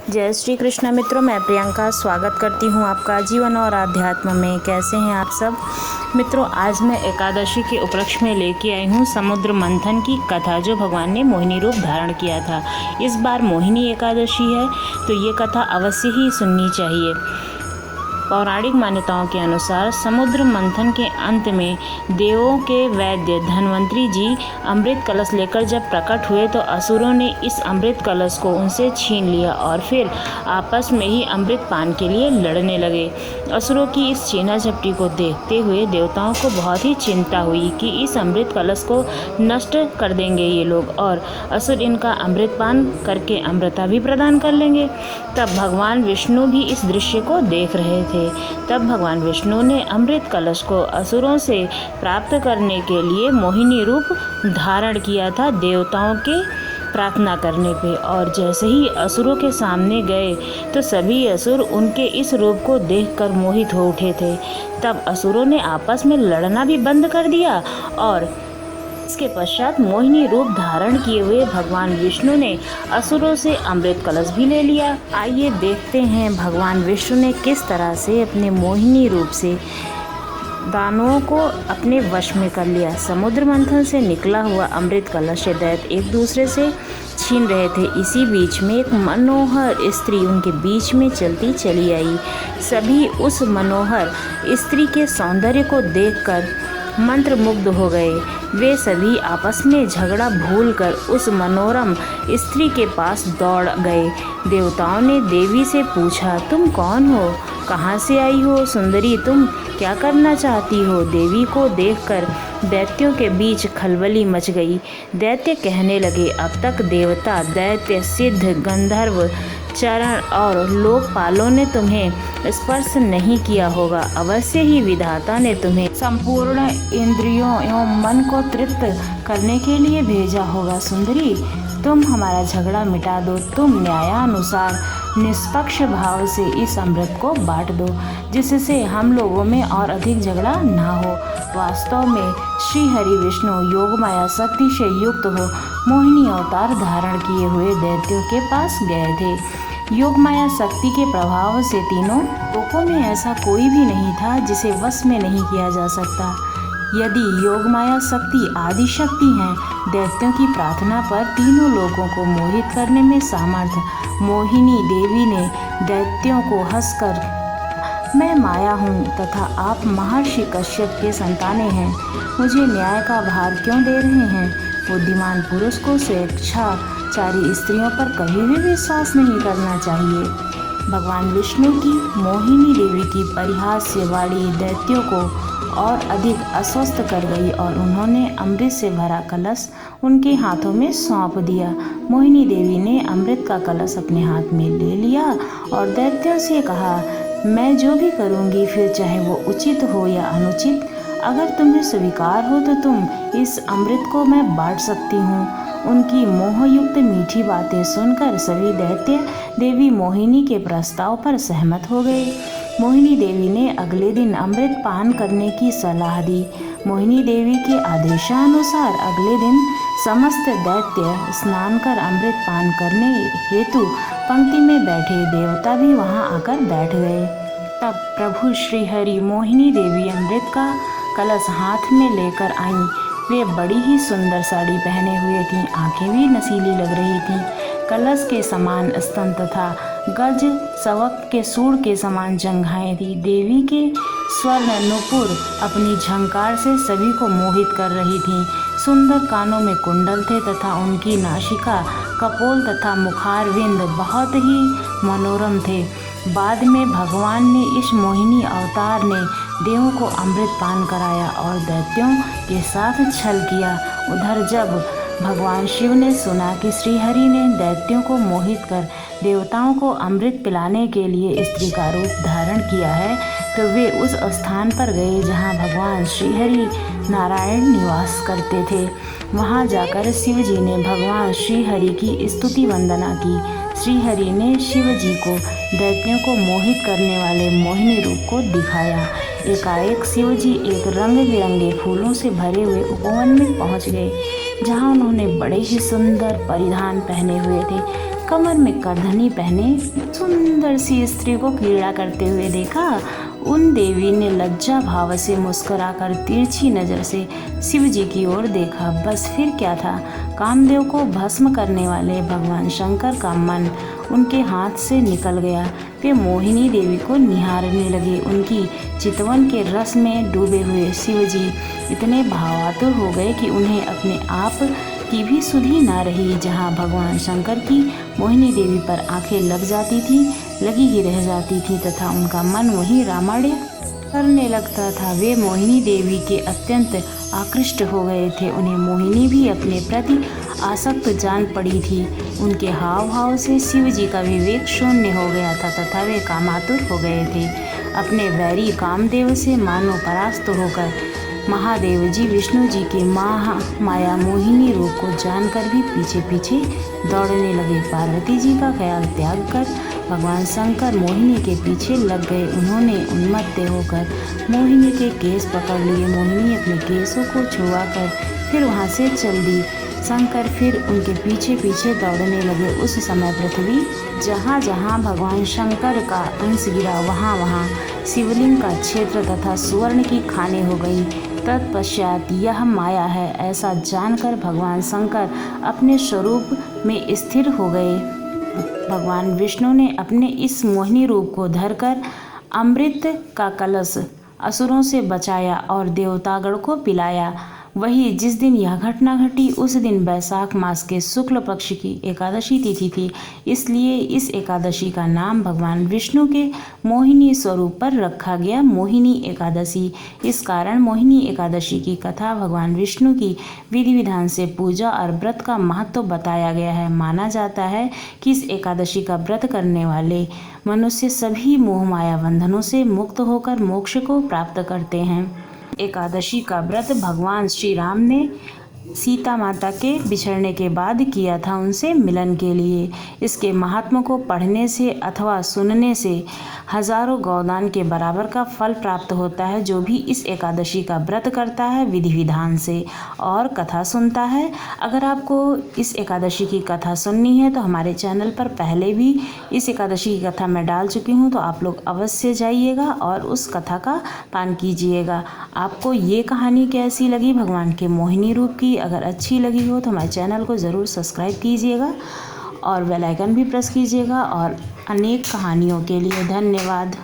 जय श्री कृष्ण मित्रों, मैं प्रियंका स्वागत करती हूँ आपका जीवन और आध्यात्म में। कैसे हैं आप सब मित्रों। आज मैं एकादशी के उपलक्ष्य में लेके आई हूँ समुद्र मंथन की कथा, जो भगवान ने मोहिनी रूप धारण किया था। इस बार मोहिनी एकादशी है, तो ये कथा अवश्य ही सुननी चाहिए। पौराणिक मान्यताओं के अनुसार समुद्र मंथन के अंत में देवों के वैद्य धन्वंतरी जी अमृत कलश लेकर जब प्रकट हुए, तो असुरों ने इस अमृत कलश को उनसे छीन लिया और फिर आपस में ही अमृत पान के लिए लड़ने लगे। असुरों की इस छीना झपटी को देखते हुए देवताओं को बहुत ही चिंता हुई कि इस अमृत कलश को नष्ट कर देंगे ये लोग, और असुर इनका अमृत पान करके अमृता भी प्रदान कर लेंगे। तब भगवान विष्णु भी इस दृश्य को देख रहे थे। तब भगवान विष्णु ने अमृत कलश को असुरों से प्राप्त करने के लिए मोहिनी रूप धारण किया था देवताओं के प्रार्थना करने पे। और जैसे ही असुरों के सामने गए, तो सभी असुर उनके इस रूप को देखकर मोहित हो उठे थे। तब असुरों ने आपस में लड़ना भी बंद कर दिया और इसके पश्चात मोहिनी रूप धारण किए हुए भगवान विष्णु ने असुरों से अमृत कलश भी ले लिया। आइए देखते हैं भगवान विष्णु ने किस तरह से अपने मोहिनी रूप से दानवों को अपने वश में कर लिया। समुद्र मंथन से निकला हुआ अमृत कलश दैत्य एक दूसरे से छीन रहे थे। इसी बीच में एक मनोहर स्त्री उनके बीच में चलती चली आई। सभी उस मनोहर स्त्री के सौंदर्य को देखकर मंत्रमुग्ध हो गए। वे सभी आपस में झगड़ा भूलकर उस मनोरम स्त्री के पास दौड़ गए। देवताओं ने देवी से पूछा, तुम कौन हो, कहाँ से आई हो सुंदरी, तुम क्या करना चाहती हो। देवी को देखकर दैत्यों के बीच खलबली मच गई। दैत्य कहने लगे, अब तक देवता, दैत्य, सिद्ध, गंधर्व, चरण और लोकपालों ने तुम्हें स्पर्श नहीं किया होगा। अवश्य ही विधाता ने तुम्हें संपूर्ण इंद्रियों एवं मन को तृप्त करने के लिए भेजा होगा। सुंदरी, तुम हमारा झगड़ा मिटा दो। तुम न्यायानुसार निष्पक्ष भाव से इस अमृत को बांट दो, जिससे हम लोगों में और अधिक झगड़ा ना हो। वास्तव में श्री हरि विष्णु योग माया शक्ति से युक्त हो मोहिनी अवतार धारण किए हुए दैत्यों के पास गए थे। योग माया शक्ति के प्रभाव से तीनों लोकों में ऐसा कोई भी नहीं था जिसे वश में नहीं किया जा सकता। यदि योग माया शक्ति आदि शक्ति है, दैत्यों की प्रार्थना पर तीनों लोगों को मोहित करने में सामर्थ्य। मोहिनी देवी ने दैत्यों को हंसकर, मैं माया हूँ तथा आप महर्षि कश्यप के संतानें हैं, मुझे न्याय का भार क्यों दे रहे हैं। बुद्धिमान पुरुष को स्वेच्छाचारी स्त्रियों पर कभी भी विश्वास नहीं करना चाहिए। भगवान विष्णु की मोहिनी देवी की परिहास्य वाणी दैत्यों को और अधिक अस्वस्थ कर गई और उन्होंने अमृत से भरा कलश उनके हाथों में सौंप दिया। मोहिनी देवी ने अमृत का कलश अपने हाथ में ले लिया और दैत्यों से कहा, मैं जो भी करूँगी, फिर चाहे वो उचित हो या अनुचित, अगर तुम्हें स्वीकार हो तो तुम इस अमृत को मैं बांट सकती हूँ। उनकी मोहयुक्त मीठी बातें सुनकर सभी दैत्य देवी मोहिनी के प्रस्ताव पर सहमत हो गए। मोहिनी देवी ने अगले दिन अमृत पान करने की सलाह दी। मोहिनी देवी के आदेशानुसार अगले दिन समस्त दैत्य स्नान कर अमृत पान करने हेतु पंक्ति में बैठे। देवता भी वहां आकर बैठ गए। तब प्रभु श्री हरि मोहिनी देवी अमृत का कलश हाथ में लेकर आईं। वे बड़ी ही सुंदर साड़ी पहने हुए थीं, आंखें भी नसीली लग रही थीं। कलश के समान स्तन तथा गज सवक के सूढ़ के समान जंघाएं थी। देवी के स्वर्ण नुपुर अपनी झंकार से सभी को मोहित कर रही थीं। सुंदर कानों में कुंडल थे तथा उनकी नासिका, कपोल तथा मुखारविंद बहुत ही मनोरम थे। बाद में भगवान ने इस मोहिनी अवतार ने देवों को अमृत पान कराया और दैत्यों के साथ छल किया। उधर जब भगवान शिव ने सुना कि श्रीहरि ने दैत्यों को मोहित कर देवताओं को अमृत पिलाने के लिए स्त्री का रूप धारण किया है, तो वे उस स्थान पर गए जहाँ भगवान श्रीहरि नारायण निवास करते थे। वहाँ जाकर शिव जी ने भगवान श्रीहरि की स्तुति वंदना की। श्रीहरि ने शिव जी को दैत्यों को मोहित करने वाले मोहिनी रूप को दिखाया। एकाएक शिव जी एक रंग बिरंगे फूलों से भरे हुए उपवन में पहुँच गए, जहाँ उन्होंने बड़े ही सुंदर परिधान पहने हुए थे। कमर में करधनी पहने सुंदर सी स्त्री को क्रीड़ा करते हुए देखा। उन देवी ने लज्जा भाव से मुस्कुराकर तिरछी नज़र से शिव जी की ओर देखा। बस फिर क्या था, कामदेव को भस्म करने वाले भगवान शंकर का मन उनके हाथ से निकल गया। वे मोहिनी देवी को निहारने लगे। उनकी चितवन के रस में डूबे हुए शिव जी इतने भावातुर हो गए कि उन्हें अपने आप की भी सुधि ना रही। जहाँ भगवान शंकर की मोहिनी देवी पर आंखें लग जाती थी, लगी ही रह जाती थी तथा उनका मन वहीं रामायण करने लगता था। वे मोहिनी देवी के अत्यंत आकृष्ट हो गए थे। उन्हें मोहिनी भी अपने प्रति आसक्त जान पड़ी थी। उनके हाव भाव से शिव जी का विवेक शून्य हो गया था तथा वे कामातुर हो गए थे। अपने वैरी कामदेव से मानो परास्त होकर महादेव जी विष्णु जी के माया मोहिनी रूप को जानकर भी पीछे पीछे दौड़ने लगे। पार्वती जी का ख्याल त्याग कर भगवान शंकर मोहिनी के पीछे लग गए। उन्होंने उन्मत्त होकर मोहिनी के केस पकड़ लिए। मोहिनी अपने केसों को छुआकर फिर वहाँ से चल दी। शंकर फिर उनके पीछे पीछे दौड़ने लगे। उस समय पृथ्वी जहाँ जहाँ भगवान शंकर का अंश गिरा, वहाँ वहाँ शिवलिंग का क्षेत्र तथा सुवर्ण की खानें हो गई। तत्पश्चात यह माया है ऐसा जानकर भगवान शंकर अपने स्वरूप में स्थिर हो गए। भगवान विष्णु ने अपने इस मोहिनी रूप को धरकर अमृत का कलश असुरों से बचाया और देवतागण को पिलाया। वही जिस दिन यह घटना घटी उस दिन वैशाख मास के शुक्ल पक्ष की एकादशी तिथि थी। इसलिए इस एकादशी का नाम भगवान विष्णु के मोहिनी स्वरूप पर रखा गया, मोहिनी एकादशी। इस कारण मोहिनी एकादशी की कथा भगवान विष्णु की विधि विधान से पूजा और व्रत का महत्व बताया गया है। माना जाता है कि इस एकादशी का व्रत करने वाले मनुष्य सभी मोह माया बंधनों से मुक्त होकर मोक्ष को प्राप्त करते हैं। एकादशी का व्रत भगवान श्री राम ने सीता माता के बिछड़ने के बाद किया था, उनसे मिलन के लिए। इसके महात्म को पढ़ने से अथवा सुनने से हजारों गौदान के बराबर का फल प्राप्त होता है। जो भी इस एकादशी का व्रत करता है विधि विधान से और कथा सुनता है। अगर आपको इस एकादशी की कथा सुननी है तो हमारे चैनल पर पहले भी इस एकादशी की कथा मैं डाल चुकी हूँ, तो आप लोग अवश्य जाइएगा और उस कथा का पान कीजिएगा। आपको ये कहानी कैसी लगी भगवान के मोहिनी रूप की? अगर अच्छी लगी हो तो हमारे चैनल को ज़रूर सब्सक्राइब कीजिएगा और बेल आइकन भी प्रेस कीजिएगा। और अनेक कहानियों के लिए धन्यवाद।